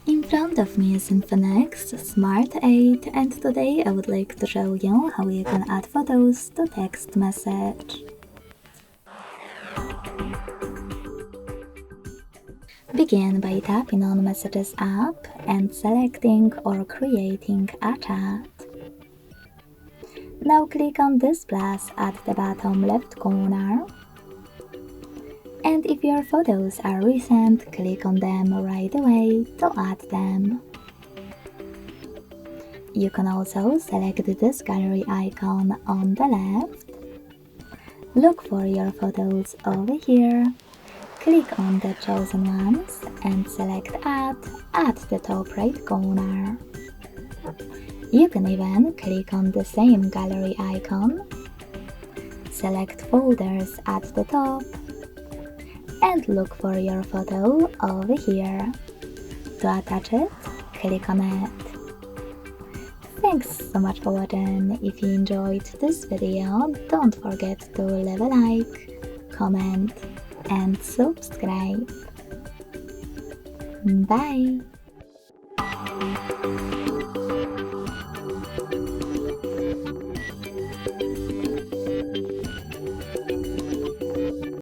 In front of me is INFINIX Smart 8, and today I would like to show you how you can add photos to text message. Begin by tapping on Messages app and selecting or creating a chat. Now click on this plus at the bottom left corner. And if your photos are recent, click on them right away to add them. You can also select this gallery icon on the left. Look for your photos over here. Click on the chosen ones and select Add at the top right corner. You can even click on the same gallery icon. Select Folders at the top and look for your photo over here. To attach it, click on it. Thanks so much for watching. If you enjoyed this video, don't forget to leave a like, comment and subscribe. Bye!